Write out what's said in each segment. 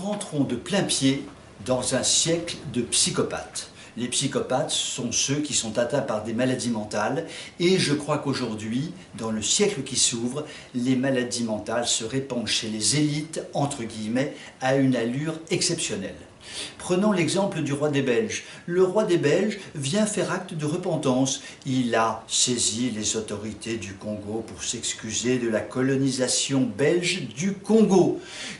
rentrons de plein pied dans un siècle de psychopathes. Les psychopathes sont ceux qui sont atteints par des maladies mentales et je crois qu'aujourd'hui, dans le siècle qui s'ouvre, les maladies mentales se répandent chez les élites, entre guillemets, à une allure exceptionnelle. Prenons l'exemple du roi des Belges. Le roi des Belges vient faire acte de repentance. Il a saisi les autorités du Congo pour s'excuser de la colonisation belge du Congo.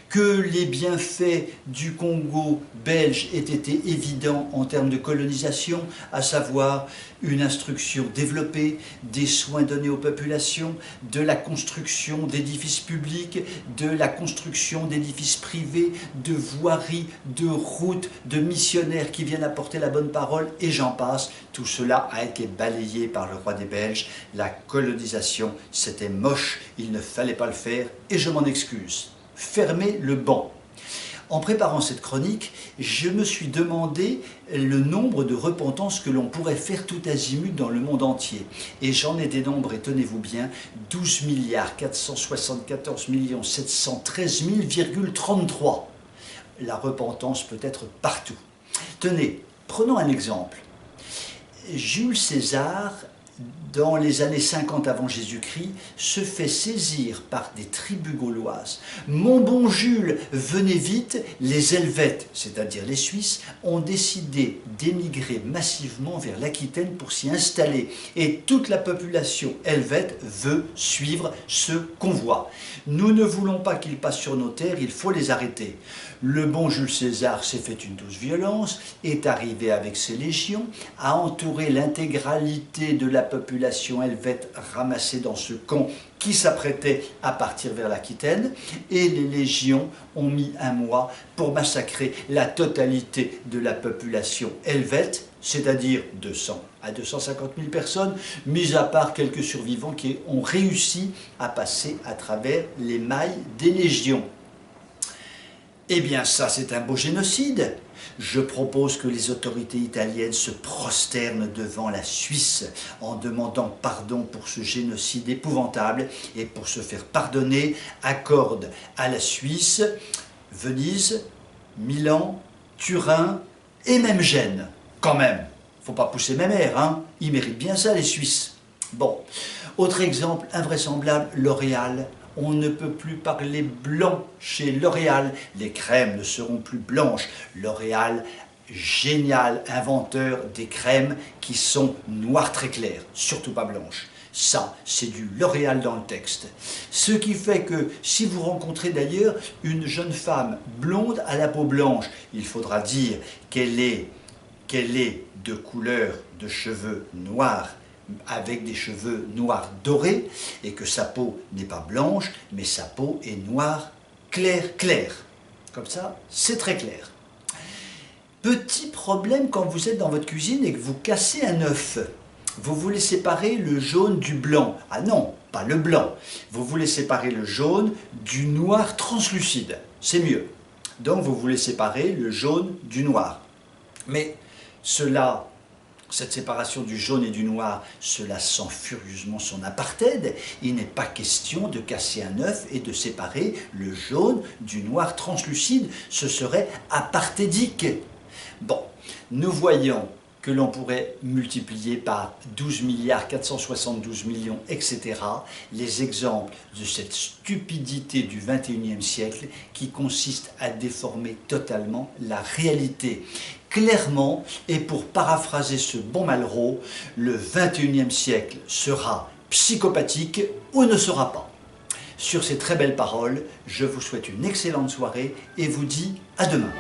Que les bienfaits du Congo belge aient été évidents en termes de colonisation, à savoir une instruction développée, des soins donnés aux populations, de la construction d'édifices publics, de la construction d'édifices privés, de voiries, de routes, de missionnaires qui viennent apporter la bonne parole, et j'en passe. Tout cela a été balayé par le roi des Belges. La colonisation, c'était moche, il ne fallait pas le faire, et je m'en excuse. Fermez le banc. En préparant cette chronique, je me suis demandé le nombre de repentances que l'on pourrait faire tout azimut dans le monde entier. Et j'en ai dénombré, tenez-vous bien, 12 474 713 000,33. La repentance peut être partout. Tenez, prenons un exemple. Jules César, dans les années 50 avant Jésus-Christ, se fait saisir par des tribus gauloises. Mon bon Jules, venez vite, les Helvètes, c'est-à-dire les Suisses, ont décidé d'émigrer massivement vers l'Aquitaine pour s'y installer. Et toute la population helvète veut suivre ce convoi. Nous ne voulons pas qu'ils passent sur nos terres, il faut les arrêter. Le bon Jules César s'est fait une douce violence, est arrivé avec ses légions, a entouré l'intégralité de la population helvète ramassée dans ce camp qui s'apprêtait à partir vers l'Aquitaine, et les légions ont mis un mois pour massacrer la totalité de la population helvète, c'est-à-dire 200 à 250 000 personnes, mis à part quelques survivants qui ont réussi à passer à travers les mailles des légions. Eh bien ça, c'est un beau génocide. Je propose que les autorités italiennes se prosternent devant la Suisse en demandant pardon pour ce génocide épouvantable et pour se faire pardonner, accorde à la Suisse Venise, Milan, Turin et même Gênes. Quand même, faut pas pousser mes mères, hein. Ils méritent bien ça, les Suisses. Bon, autre exemple invraisemblable, L'Oréal. On ne peut plus parler blanc chez L'Oréal. Les crèmes ne seront plus blanches. L'Oréal, génial inventeur des crèmes qui sont noires très claires, surtout pas blanches. Ça, c'est du L'Oréal dans le texte. Ce qui fait que si vous rencontrez d'ailleurs une jeune femme blonde à la peau blanche, il faudra dire qu'elle est de couleur de cheveux noirs, avec des cheveux noirs dorés, et que sa peau n'est pas blanche, mais sa peau est noire clair. Comme ça, c'est très clair. Petit problème quand vous êtes dans votre cuisine et que vous cassez un œuf. Vous voulez séparer le jaune du blanc. Ah non, pas le blanc. Vous voulez séparer le jaune du noir translucide. C'est mieux. Donc vous voulez séparer le jaune du noir. Mais cette séparation du jaune et du noir, cela sent furieusement son apartheid. Il n'est pas question de casser un œuf et de séparer le jaune du noir translucide. Ce serait apartheidique. Bon, nous voyons que l'on pourrait multiplier par 12 472 millions, etc., les exemples de cette stupidité du XXIe siècle qui consiste à déformer totalement la réalité. Clairement, et pour paraphraser ce bon Malraux, le XXIe siècle sera psychopathique ou ne sera pas. Sur ces très belles paroles, je vous souhaite une excellente soirée et vous dis à demain.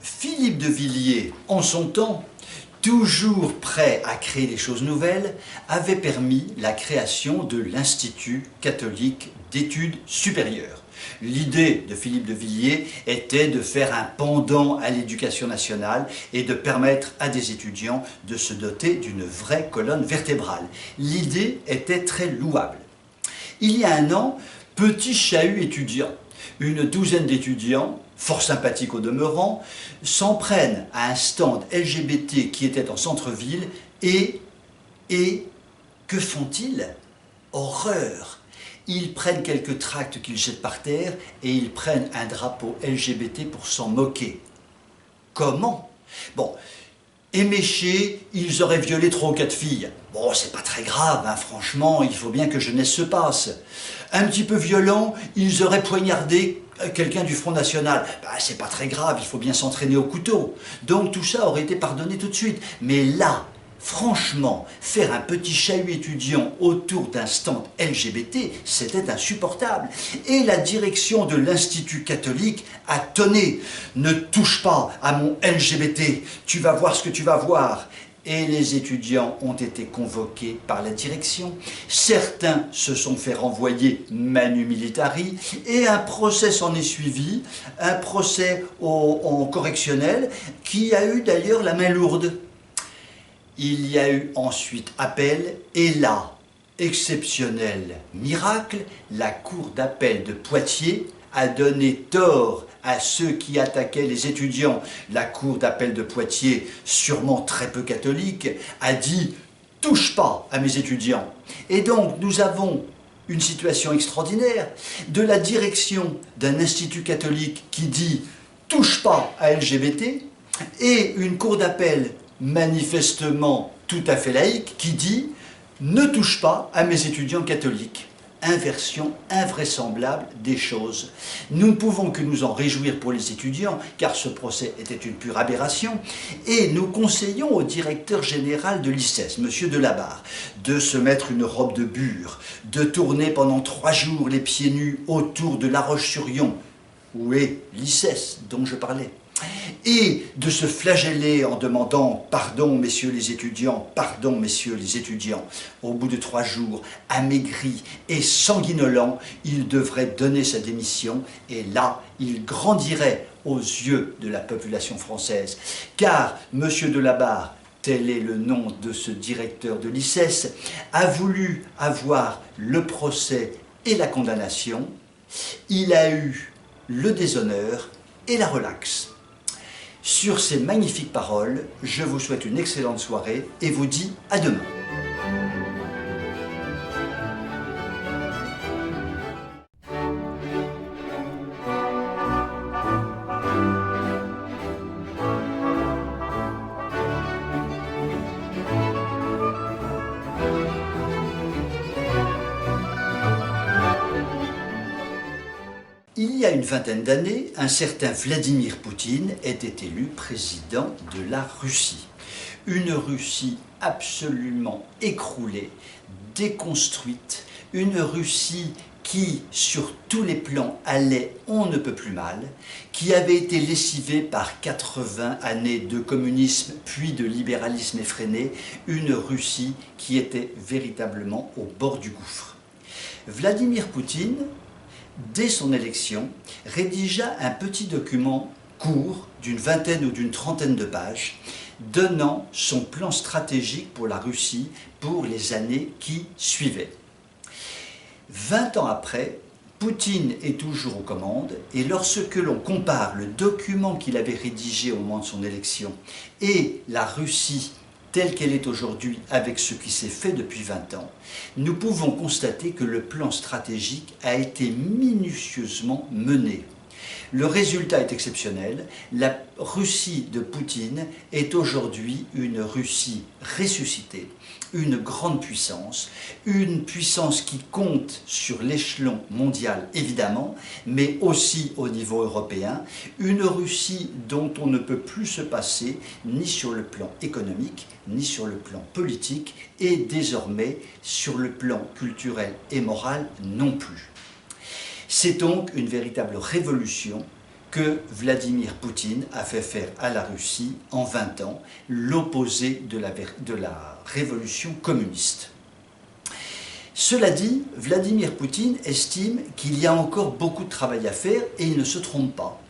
Philippe de Villiers, en son temps, toujours prêt à créer des choses nouvelles, avait permis la création de l'Institut catholique d'études supérieures. L'idée de Philippe de Villiers était de faire un pendant à l'éducation nationale et de permettre à des étudiants de se doter d'une vraie colonne vertébrale. L'idée était très louable. Il y a un an, petit chahut étudiant. Une douzaine d'étudiants, fort sympathiques au demeurant, s'en prennent à un stand LGBT qui était en centre-ville et que font-ils? Horreur! Ils prennent quelques tracts qu'ils jettent par terre et ils prennent un drapeau LGBT pour s'en moquer. Comment? Bon, éméchés, ils auraient violé 3 ou 4 filles. Bon, c'est pas très grave, hein, franchement, il faut bien que jeunesse se passe. Un petit peu violent, ils auraient poignardé quelqu'un du Front National. Bah, c'est pas très grave, il faut bien s'entraîner au couteau. Donc tout ça aurait été pardonné tout de suite. Mais là, franchement, faire un petit chahut étudiant autour d'un stand LGBT, c'était insupportable. Et la direction de l'Institut catholique a tonné. Ne touche pas à mon LGBT, tu vas voir ce que tu vas voir. Et les étudiants ont été convoqués par la direction. Certains se sont fait renvoyer manu militari et un procès s'en est suivi, un procès en correctionnel qui a eu d'ailleurs la main lourde. Il y a eu ensuite appel et là, exceptionnel miracle, la cour d'appel de Poitiers a donné tort à ceux qui attaquaient les étudiants. La cour d'appel de Poitiers, sûrement très peu catholique, a dit « touche pas à mes étudiants ». Et donc nous avons une situation extraordinaire de la direction d'un institut catholique qui dit « touche pas à LGBT » et une cour d'appel manifestement tout à fait laïque qui dit « ne touche pas à mes étudiants catholiques ». Inversion invraisemblable des choses. Nous ne pouvons que nous en réjouir pour les étudiants, car ce procès était une pure aberration, et nous conseillons au directeur général de l'ICES, M. Delabarre, de se mettre une robe de bure, de tourner pendant 3 jours les pieds nus autour de La Roche-sur-Yon, où est l'ICES dont je parlais, et de se flageller en demandant « Pardon, messieurs les étudiants, pardon, messieurs les étudiants ». Au bout de 3 jours, amaigri et sanguinolent, il devrait donner sa démission et là, il grandirait aux yeux de la population française. Car M. Delabarre, tel est le nom de ce directeur de l'ICES, a voulu avoir le procès et la condamnation. Il a eu le déshonneur et la relaxe. Sur ces magnifiques paroles, je vous souhaite une excellente soirée et vous dis à demain. Il y a une vingtaine d'années, un certain Vladimir Poutine était élu président de la Russie. Une Russie absolument écroulée, déconstruite, une Russie qui, sur tous les plans, allait on ne peut plus mal, qui avait été lessivée par 80 années de communisme puis de libéralisme effréné, une Russie qui était véritablement au bord du gouffre. Vladimir Poutine, dès son élection, rédigea un petit document court d'une vingtaine ou d'une trentaine de pages donnant son plan stratégique pour la Russie pour les années qui suivaient. 20 ans après, Poutine est toujours aux commandes et lorsque l'on compare le document qu'il avait rédigé au moment de son élection et la Russie telle qu'elle est aujourd'hui avec ce qui s'est fait depuis 20 ans, nous pouvons constater que le plan stratégique a été minutieusement mené. Le résultat est exceptionnel. La Russie de Poutine est aujourd'hui une Russie ressuscitée, une grande puissance, une puissance qui compte sur l'échelon mondial évidemment, mais aussi au niveau européen, une Russie dont on ne peut plus se passer ni sur le plan économique, ni sur le plan politique, et désormais sur le plan culturel et moral non plus. C'est donc une véritable révolution que Vladimir Poutine a fait faire à la Russie en 20 ans, l'opposé de la révolution communiste. Cela dit, Vladimir Poutine estime qu'il y a encore beaucoup de travail à faire et il ne se trompe pas.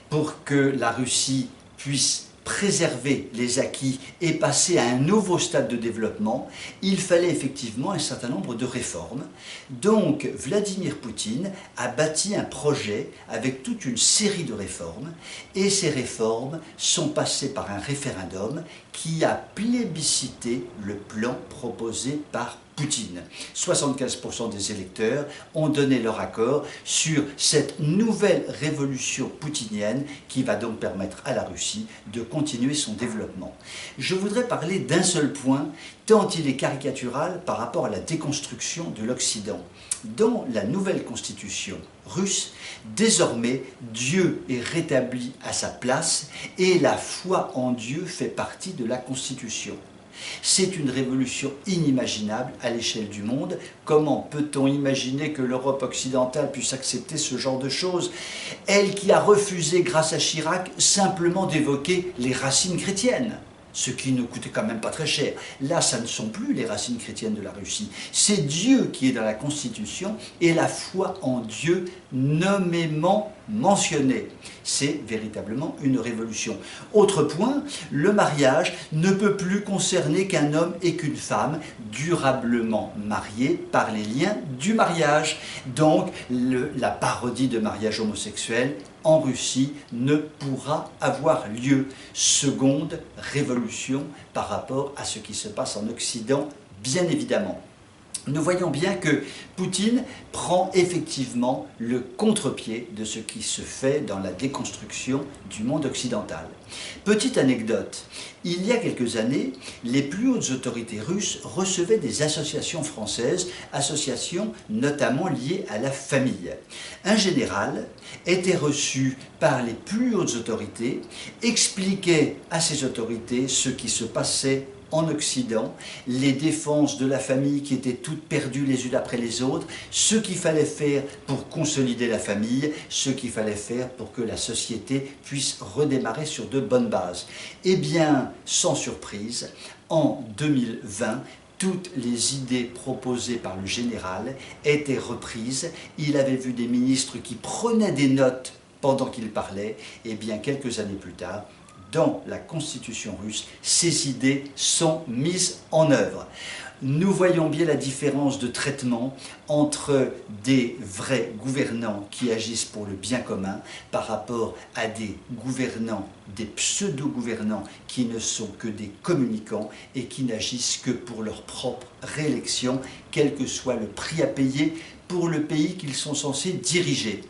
Pour que la Russie puisse préserver les acquis et passer à un nouveau stade de développement, il fallait effectivement un certain nombre de réformes. Donc Vladimir Poutine a bâti un projet avec toute une série de réformes, et ces réformes sont passées par un référendum qui a plébiscité le plan proposé par Poutine. 75% des électeurs ont donné leur accord sur cette nouvelle révolution poutinienne qui va donc permettre à la Russie de continuer son développement. Je voudrais parler d'un seul point, tant il est caricatural par rapport à la déconstruction de l'Occident. Dans la nouvelle constitution russe, désormais, Dieu est rétabli à sa place et la foi en Dieu fait partie de la constitution. C'est une révolution inimaginable à l'échelle du monde. Comment peut-on imaginer que l'Europe occidentale puisse accepter ce genre de choses? Elle qui a refusé, grâce à Chirac, simplement d'évoquer les racines chrétiennes, ce qui ne coûtait quand même pas très cher. Là, ça ne sont plus les racines chrétiennes de la Russie. C'est Dieu qui est dans la Constitution et la foi en Dieu nommément mentionnée. C'est véritablement une révolution. Autre point, le mariage ne peut plus concerner qu'un homme et qu'une femme durablement mariés par les liens du mariage. Donc, la parodie de mariage homosexuel en Russie ne pourra avoir lieu. Seconde révolution par rapport à ce qui se passe en Occident, bien évidemment. Nous voyons bien que Poutine prend effectivement le contre-pied de ce qui se fait dans la déconstruction du monde occidental. Petite anecdote, il y a quelques années, les plus hautes autorités russes recevaient des associations françaises, associations notamment liées à la famille. Un général était reçu par les plus hautes autorités, expliquait à ces autorités ce qui se passait en Occident, les défenses de la famille qui étaient toutes perdues les unes après les autres, ce qu'il fallait faire pour consolider la famille, ce qu'il fallait faire pour que la société puisse redémarrer sur de bonnes bases. Eh bien, sans surprise, en 2020, toutes les idées proposées par le général étaient reprises. Il avait vu des ministres qui prenaient des notes pendant qu'il parlait, et bien quelques années plus tard, dans la constitution russe, ces idées sont mises en œuvre. Nous voyons bien la différence de traitement entre des vrais gouvernants qui agissent pour le bien commun par rapport à des gouvernants, des pseudo-gouvernants qui ne sont que des communicants et qui n'agissent que pour leur propre réélection, quel que soit le prix à payer pour le pays qu'ils sont censés diriger.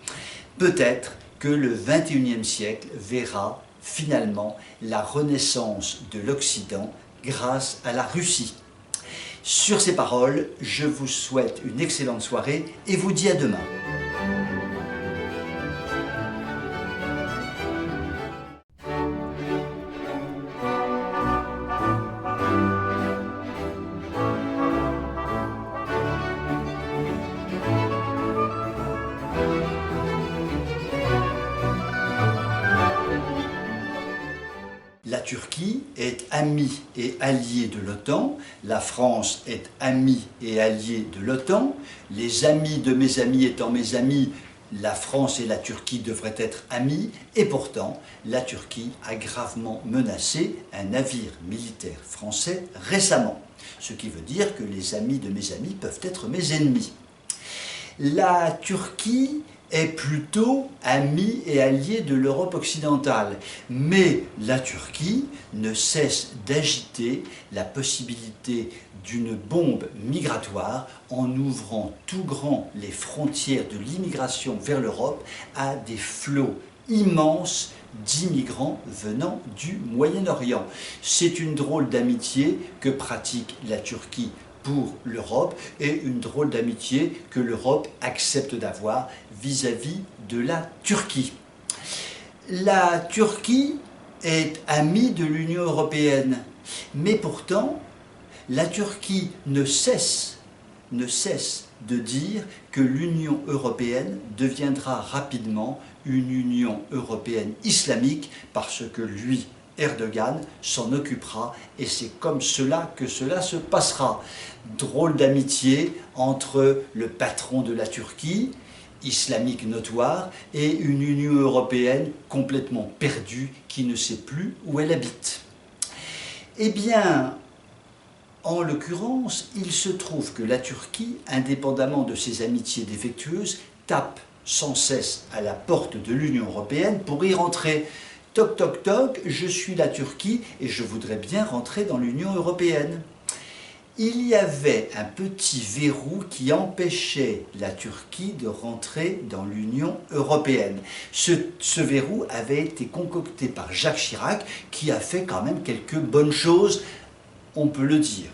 Peut-être que le XXIe siècle verra finalement la renaissance de l'Occident grâce à la Russie. Sur ces paroles, je vous souhaite une excellente soirée et vous dis à demain. La Turquie est amie et alliée de l'OTAN, la France est amie et alliée de l'OTAN, les amis de mes amis étant mes amis, la France et la Turquie devraient être amies, et pourtant la Turquie a gravement menacé un navire militaire français récemment, ce qui veut dire que les amis de mes amis peuvent être mes ennemis. La Turquie est plutôt amie et alliée de l'Europe occidentale. Mais la Turquie ne cesse d'agiter la possibilité d'une bombe migratoire en ouvrant tout grand les frontières de l'immigration vers l'Europe à des flots immenses d'immigrants venant du Moyen-Orient. C'est une drôle d'amitié que pratique la Turquie pour l'Europe et une drôle d'amitié que l'Europe accepte d'avoir vis-à-vis de la Turquie. La Turquie est amie de l'Union européenne, mais pourtant la Turquie ne cesse de dire que l'Union européenne deviendra rapidement une Union européenne islamique parce que lui, Erdogan, s'en occupera et c'est comme cela que cela se passera. Drôle d'amitié entre le patron de la Turquie islamique notoire et une Union européenne complètement perdue qui ne sait plus où elle habite. Eh bien, en l'occurrence, il se trouve que la Turquie, indépendamment de ses amitiés défectueuses, tape sans cesse à la porte de l'Union européenne pour y rentrer. Toc toc toc, je suis la Turquie et je voudrais bien rentrer dans l'Union européenne. Il y avait un petit verrou qui empêchait la Turquie de rentrer dans l'Union européenne. Ce verrou avait été concocté par Jacques Chirac, qui a fait quand même quelques bonnes choses, on peut le dire.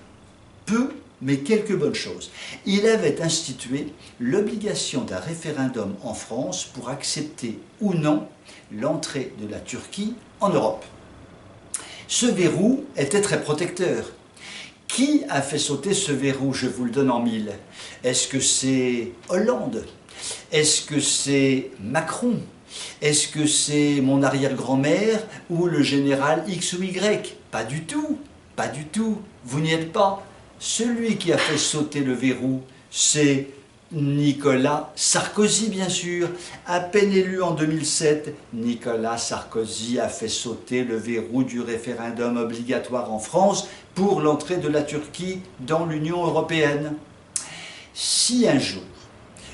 Peu, mais quelques bonnes choses. Il avait institué l'obligation d'un référendum en France pour accepter ou non l'entrée de la Turquie en Europe. Ce verrou était très protecteur. Qui a fait sauter ce verrou? Je vous le donne en mille. Est-ce que c'est Hollande? Est-ce que c'est Macron? Est-ce que c'est mon arrière-grand-mère ou le général X ou Y? Pas du tout, pas du tout, vous n'y êtes pas. Celui qui a fait sauter le verrou, c'est Nicolas Sarkozy, bien sûr. À peine élu en 2007, Nicolas Sarkozy a fait sauter le verrou du référendum obligatoire en France pour l'entrée de la Turquie dans l'Union européenne. Si un jour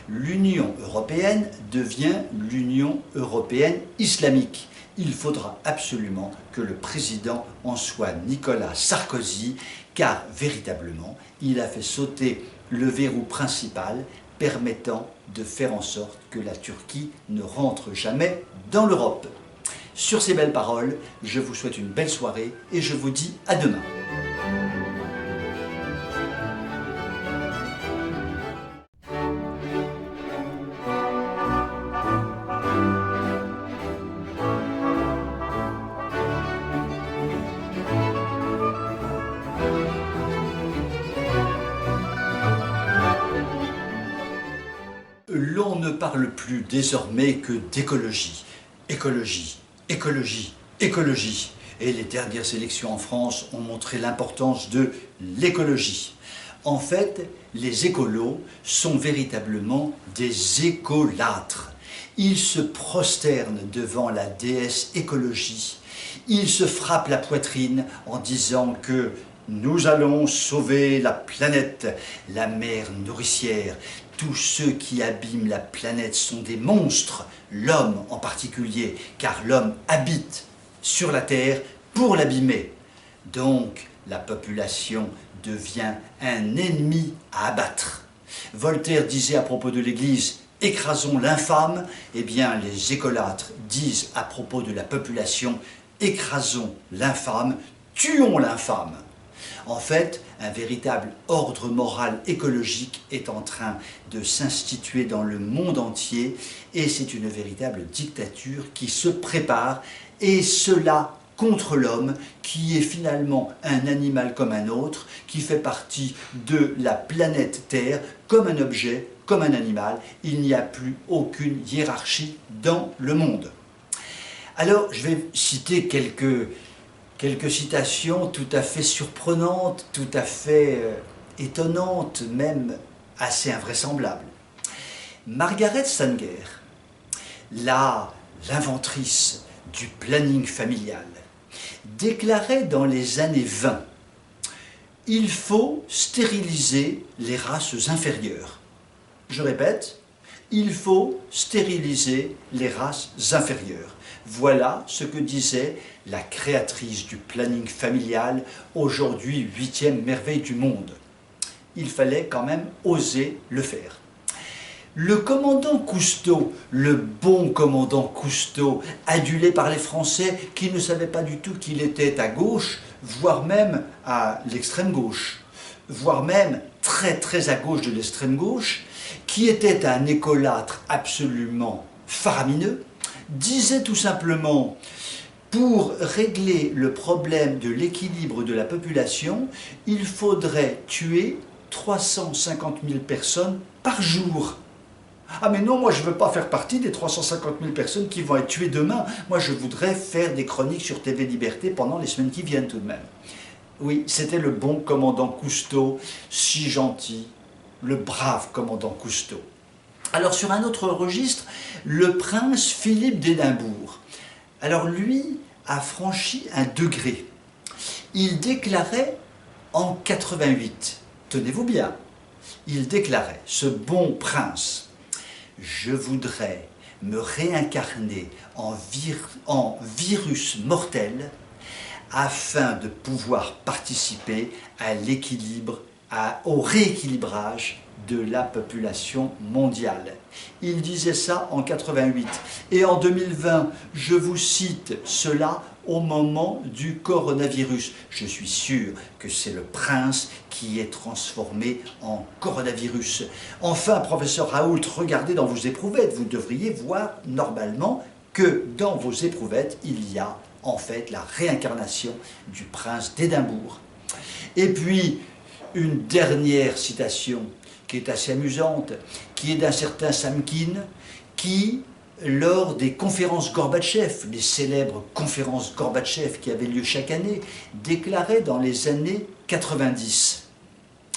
l'Union européenne devient l'Union européenne islamique, il faudra absolument que le président en soit Nicolas Sarkozy, car véritablement, il a fait sauter le verrou principal permettant de faire en sorte que la Turquie ne rentre jamais dans l'Europe. Sur ces belles paroles, je vous souhaite une belle soirée et je vous dis à demain. L'on ne parle plus désormais que d'écologie. Écologie, écologie, écologie. Et les dernières élections en France ont montré l'importance de l'écologie. En fait, les écolos sont véritablement des écolâtres. Ils se prosternent devant la déesse écologie. Ils se frappent la poitrine en disant que nous allons sauver la planète, la mer nourricière. Tous ceux qui abîment la planète sont des monstres, l'homme en particulier, car l'homme habite sur la terre pour l'abîmer. Donc, la population devient un ennemi à abattre. Voltaire disait à propos de l'Église, « Écrasons l'infâme », eh bien les écolâtres disent à propos de la population, « Écrasons l'infâme, tuons l'infâme ». En fait, un véritable ordre moral écologique est en train de s'instituer dans le monde entier et c'est une véritable dictature qui se prépare, et cela contre l'homme qui est finalement un animal comme un autre, qui fait partie de la planète Terre comme un objet, comme un animal. Il n'y a plus aucune hiérarchie dans le monde. Alors, je vais citer quelques citations tout à fait surprenantes, tout à fait étonnantes, même assez invraisemblables. Margaret Sanger, l'inventrice du planning familial, déclarait dans les années 20 « Il faut stériliser les races inférieures ». Je répète, il faut stériliser les races inférieures. Voilà ce que disait la créatrice du planning familial, aujourd'hui 8e merveille du monde. Il fallait quand même oser le faire. Le commandant Cousteau, le bon commandant Cousteau, adulé par les Français qui ne savaient pas du tout qu'il était à gauche, voire même à l'extrême gauche, voire même très très à gauche de l'extrême gauche, qui était un écolâtre absolument faramineux, disait tout simplement « Pour régler le problème de l'équilibre de la population, il faudrait tuer 350 000 personnes par jour. » Ah mais non, moi je ne veux pas faire partie des 350 000 personnes qui vont être tuées demain. Moi je voudrais faire des chroniques sur TV Liberté pendant les semaines qui viennent tout de même. Oui, c'était le bon commandant Cousteau, si gentil, le brave commandant Cousteau. Alors sur un autre registre, le prince Philippe d'Édimbourg. Alors lui a franchi un degré. Il déclarait en 88, tenez-vous bien, il déclarait, ce bon prince, « Je voudrais me réincarner en virus mortel afin de pouvoir participer à l'équilibre, au rééquilibrage de la population mondiale. » Il disait ça en 88. Et en 2020, je vous cite cela au moment du coronavirus. Je suis sûr que c'est le prince qui est transformé en coronavirus. Enfin, professeur Raoult, regardez dans vos éprouvettes. Vous devriez voir normalement que dans vos éprouvettes, il y a en fait la réincarnation du prince d'Édimbourg. Et puis, une dernière citation qui est assez amusante, qui est d'un certain Samkin, qui, lors des conférences Gorbatchev, les célèbres conférences Gorbatchev qui avaient lieu chaque année, déclarait dans les années 90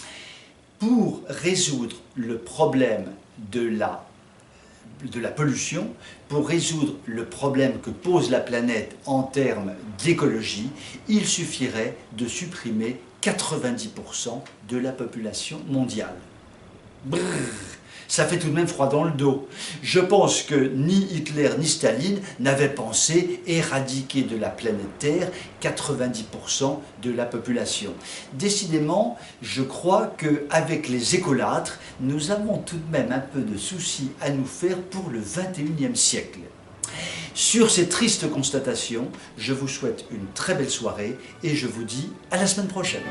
« Pour résoudre le problème de la pollution, pour résoudre le problème que pose la planète en termes d'écologie, il suffirait de supprimer 90% de la population mondiale. » Brrr, ça fait tout de même froid dans le dos. Je pense que ni Hitler ni Staline n'avaient pensé éradiquer de la planète Terre 90% de la population. Décidément, je crois qu'avec les écolâtres, nous avons tout de même un peu de soucis à nous faire pour le 21e siècle. Sur ces tristes constatations, je vous souhaite une très belle soirée et je vous dis à la semaine prochaine.